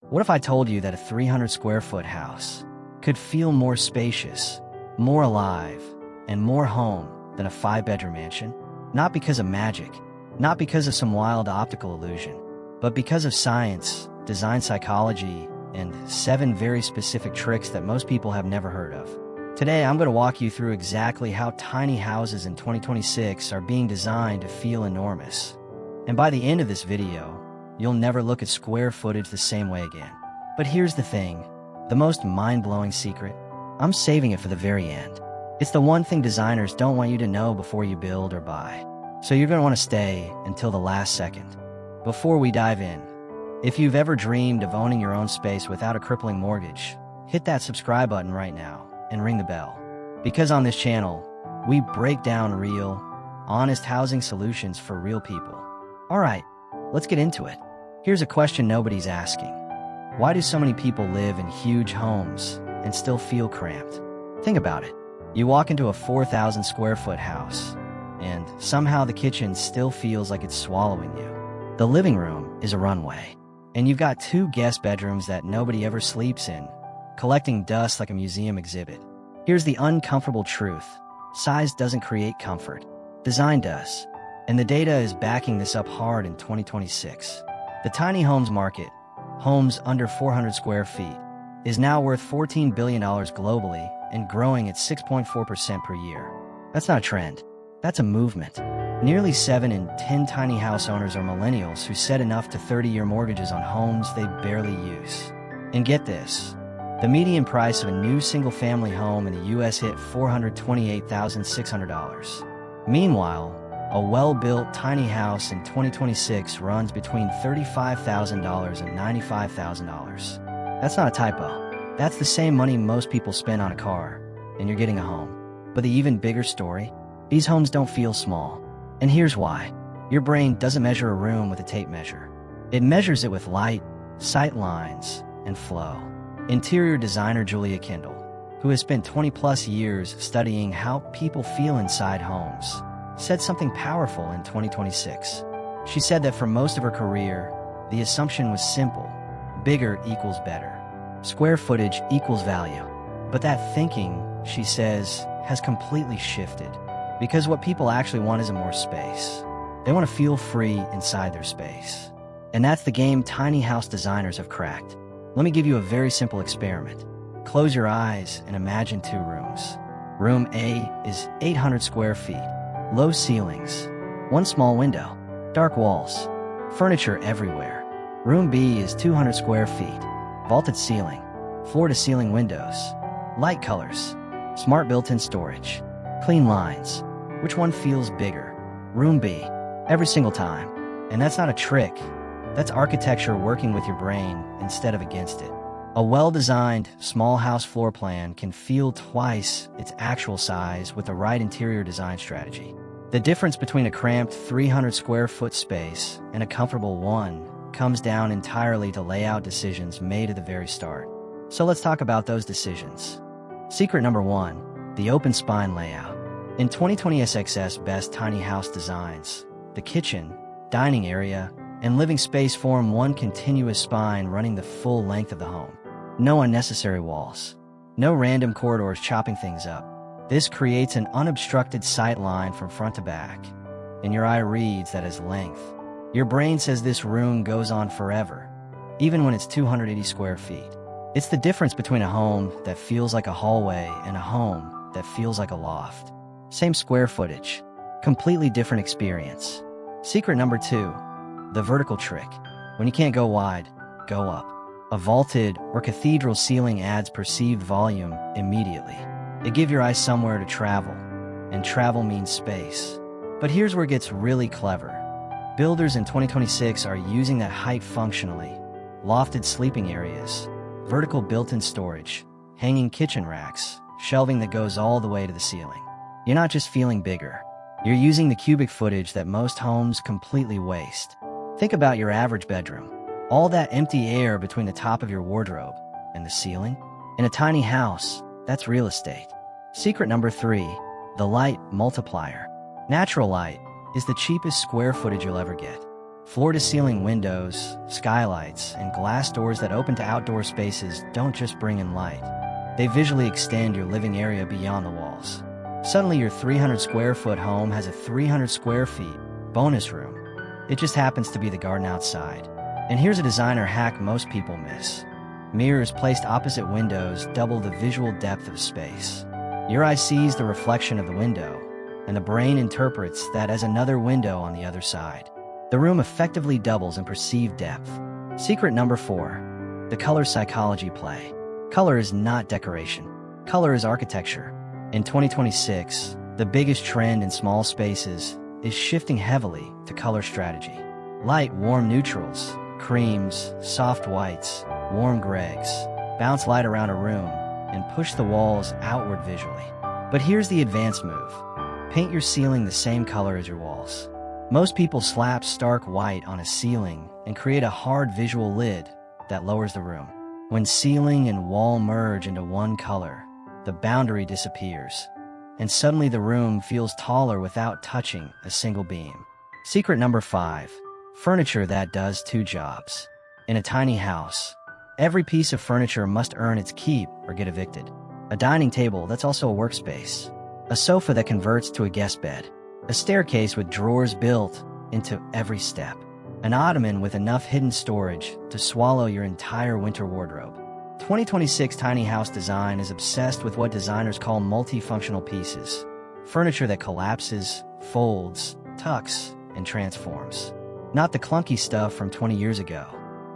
What if I told you that a 300 square foot house could feel more spacious, more alive, and more home than a 5-bedroom mansion? Not because of magic, not because of some wild optical illusion, but because of science, design psychology, and 7 very specific tricks that most people have never heard of. Today, I'm going to walk you through exactly how tiny houses in 2026 are being designed to feel enormous. And by the end of this video, you'll never look at square footage the same way again. But here's the thing, the most mind-blowing secret, I'm saving it for the very end. It's the one thing designers don't want you to know before you build or buy. So you're going to want to stay until the last second. Before we dive in, if you've ever dreamed of owning your own space without a crippling mortgage, hit that subscribe button right now and ring the bell. Because on this channel, we break down real, honest housing solutions for real people. All right, let's get into it. Here's a question nobody's asking. Why do so many people live in huge homes and still feel cramped? Think about it. You walk into a 4,000 square foot house, and somehow the kitchen still feels like it's swallowing you. The living room is a runway, and you've got 2 guest bedrooms that nobody ever sleeps in, collecting dust like a museum exhibit. Here's the uncomfortable truth. Size doesn't create comfort. Design does. And the data is backing this up hard in 2026. The tiny homes market, homes under 400 square feet, is now worth $14 billion globally and growing at 6.4% per year. That's not a trend. That's a movement. Nearly 7 in 10 tiny house owners are millennials who set enough to 30-year mortgages on homes they barely use. And get this, the median price of a new single-family home in the U.S. hit $428,600. Meanwhile, a well-built tiny house in 2026 runs between $35,000 and $95,000. That's not a typo. That's the same money most people spend on a car, and you're getting a home. But the even bigger story? These homes don't feel small. And here's why. Your brain doesn't measure a room with a tape measure. It measures it with light, sight lines, and flow. Interior designer Julia Kendall, who has spent 20-plus years studying how people feel inside homes, said something powerful in 2026. She said that for most of her career, the assumption was simple. Bigger equals better. Square footage equals value. But that thinking, she says, has completely shifted. Because what people actually want isn't more space. They want to feel free inside their space. And that's the game tiny house designers have cracked. Let me give you a very simple experiment. Close your eyes and imagine 2 rooms. Room A is 800 square feet. Low ceilings, 1 small window, dark walls, furniture everywhere. Room B is 200 square feet, vaulted ceiling, floor-to-ceiling windows, light colors, smart built-in storage, clean lines. Which one feels bigger? Room B, every single time. And that's not a trick. That's architecture working with your brain instead of against it. A well-designed, small house floor plan can feel twice its actual size with the right interior design strategy. The difference between a cramped 300 square foot space and a comfortable one comes down entirely to layout decisions made at the very start. So let's talk about those decisions. Secret number 1, the open spine layout. In 2020 SXS Best Tiny House Designs, the kitchen, dining area, and living space form one continuous spine running the full length of the home. No unnecessary walls. No random corridors chopping things up. This creates an unobstructed sight line from front to back, and your eye reads that as length. Your brain says this room goes on forever, even when it's 280 square feet. It's the difference between a home that feels like a hallway and a home that feels like a loft. Same square footage, completely different experience. Secret number 2, the vertical trick. When you can't go wide, go up. A vaulted or cathedral ceiling adds perceived volume immediately. It gives your eyes somewhere to travel, and travel means space. But here's where it gets really clever. Builders in 2026 are using that height functionally. Lofted sleeping areas, vertical built-in storage, hanging kitchen racks, shelving that goes all the way to the ceiling. You're not just feeling bigger. You're using the cubic footage that most homes completely waste. Think about your average bedroom. All that empty air between the top of your wardrobe and the ceiling. In a tiny house, that's real estate. Secret number 3, the light multiplier. Natural light is the cheapest square footage you'll ever get. Floor-to-ceiling windows, skylights, and glass doors that open to outdoor spaces don't just bring in light. They visually extend your living area beyond the walls. Suddenly, your 300 square foot home has a 300 square feet bonus room. It just happens to be the garden outside. And here's a designer hack most people miss. Mirrors placed opposite windows double the visual depth of space. Your eye sees the reflection of the window, and the brain interprets that as another window on the other side. The room effectively doubles in perceived depth. Secret number 4. The color psychology play. Color is not decoration. Color is architecture. In 2026, the biggest trend in small spaces is shifting heavily to color strategy. Light, warm neutrals, creams, soft whites, warm grays. Bounce light around a room and push the walls outward visually. But here's the advanced move. Paint your ceiling the same color as your walls. Most people slap stark white on a ceiling and create a hard visual lid that lowers the room. When ceiling and wall merge into one color, the boundary disappears, and suddenly the room feels taller without touching a single beam. Secret number 5. Furniture that does 2 jobs. In a tiny house, every piece of furniture must earn its keep or get evicted. A dining table that's also a workspace. A sofa that converts to a guest bed. A staircase with drawers built into every step. An ottoman with enough hidden storage to swallow your entire winter wardrobe. 2026 tiny house design is obsessed with what designers call multifunctional pieces. Furniture that collapses, folds, tucks, and transforms. Not the clunky stuff from 20 years ago.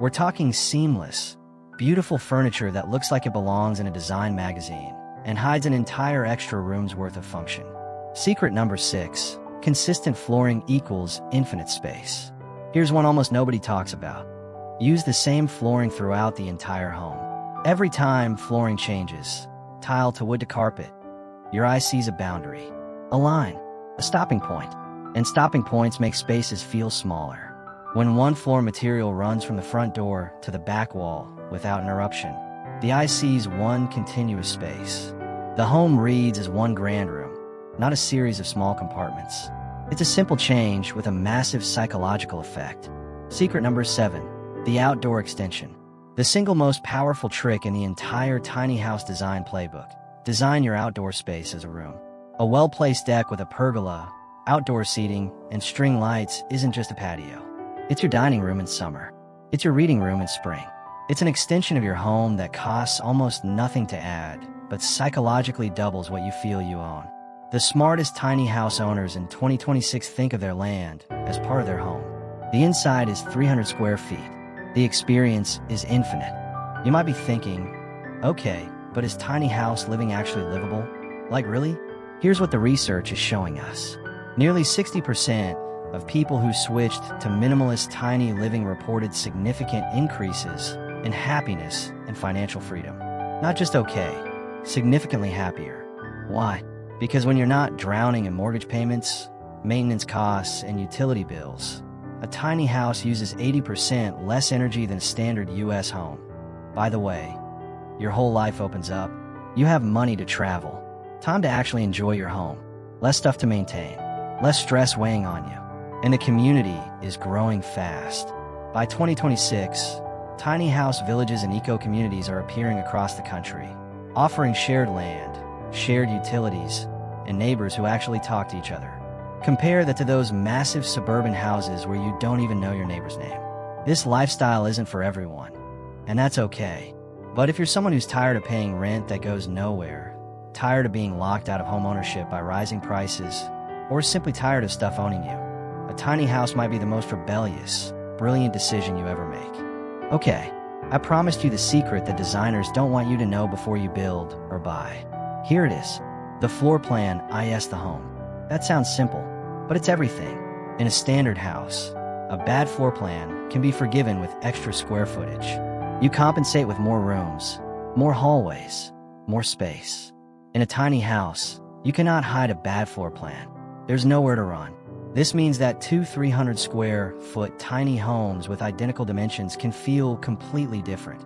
We're talking seamless, beautiful furniture that looks like it belongs in a design magazine and hides an entire extra room's worth of function. Secret number 6. Consistent flooring equals infinite space. Here's one almost nobody talks about. Use the same flooring throughout the entire home. Every time flooring changes, tile to wood to carpet, your eye sees a boundary, a line, a stopping point. And stopping points make spaces feel smaller. When one floor material runs from the front door to the back wall without interruption, the eye sees one continuous space. The home reads as one grand room, not a series of small compartments. It's a simple change with a massive psychological effect. Secret number 7. The outdoor extension. The single most powerful trick in the entire tiny house design playbook. Design your outdoor space as a room. A well-placed deck with a pergola, outdoor seating, and string lights isn't just a patio. It's your dining room in summer. It's your reading room in spring. It's an extension of your home that costs almost nothing to add, but psychologically doubles what you feel you own. The smartest tiny house owners in 2026 think of their land as part of their home. The inside is 300 square feet. The experience is infinite. You might be thinking, okay, but is tiny house living actually livable? Like really? Here's what the research is showing us. Nearly 60% of people who switched to minimalist tiny living reported significant increases in happiness and financial freedom. Not just okay, significantly happier. Why? Because when you're not drowning in mortgage payments, maintenance costs, and utility bills, a tiny house uses 80% less energy than a standard US home. By the way, your whole life opens up. You have money to travel, time to actually enjoy your home, less stuff to maintain, less stress weighing on you, and the community is growing fast. By 2026, tiny house villages and eco-communities are appearing across the country, offering shared land, shared utilities, and neighbors who actually talk to each other. Compare that to those massive suburban houses where you don't even know your neighbor's name. This lifestyle isn't for everyone, and that's okay. But if you're someone who's tired of paying rent that goes nowhere, tired of being locked out of homeownership by rising prices, or simply tired of stuff owning you, a tiny house might be the most rebellious, brilliant decision you ever make. Okay, I promised you the secret that designers don't want you to know before you build or buy. Here it is. The floor plan is the home. That sounds simple, but it's everything. In a standard house, a bad floor plan can be forgiven with extra square footage. You compensate with more rooms, more hallways, more space. In a tiny house, you cannot hide a bad floor plan. There's nowhere to run. This means that two 300 square foot tiny homes with identical dimensions can feel completely different.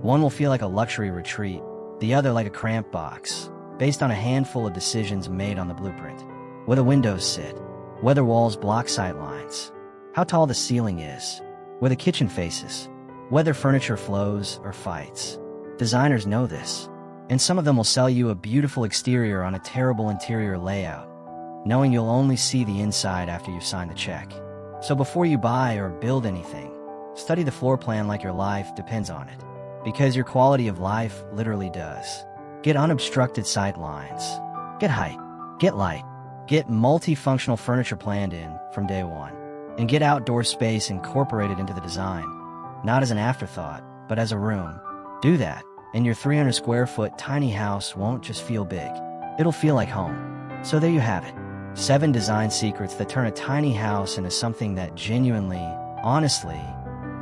One will feel like a luxury retreat, the other like a cramped box, based on a handful of decisions made on the blueprint. Where the windows sit, whether walls block sightlines, how tall the ceiling is, where the kitchen faces, whether furniture flows or fights. Designers know this, and some of them will sell you a beautiful exterior on a terrible interior layout, knowing you'll only see the inside after you've signed the check. So before you buy or build anything, study the floor plan like your life depends on it, because your quality of life literally does. Get unobstructed sight lines. Get height. Get light. Get multifunctional furniture planned in from day one. And get outdoor space incorporated into the design, not as an afterthought, but as a room. Do that, and your 300 square foot tiny house won't just feel big. It'll feel like home. So there you have it. 7 design secrets that turn a tiny house into something that genuinely, honestly,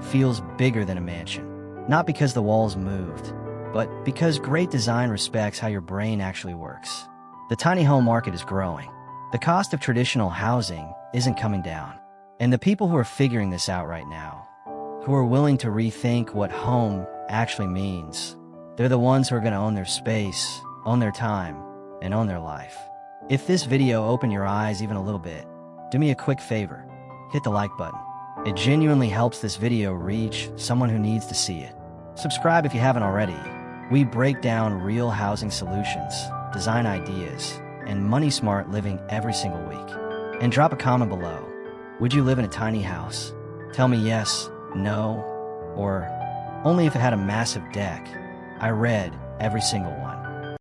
feels bigger than a mansion. Not because the walls moved, but because great design respects how your brain actually works. The tiny home market is growing. The cost of traditional housing isn't coming down. And the people who are figuring this out right now, who are willing to rethink what home actually means, they're the ones who are going to own their space, own their time, and own their life. If this video opened your eyes even a little bit, do me a quick favor. Hit the like button. It genuinely helps this video reach someone who needs to see it. Subscribe if you haven't already. We break down real housing solutions, design ideas, and money-smart living every single week. And drop a comment below. Would you live in a tiny house? Tell me yes, no, or only if it had a massive deck. I read every single one.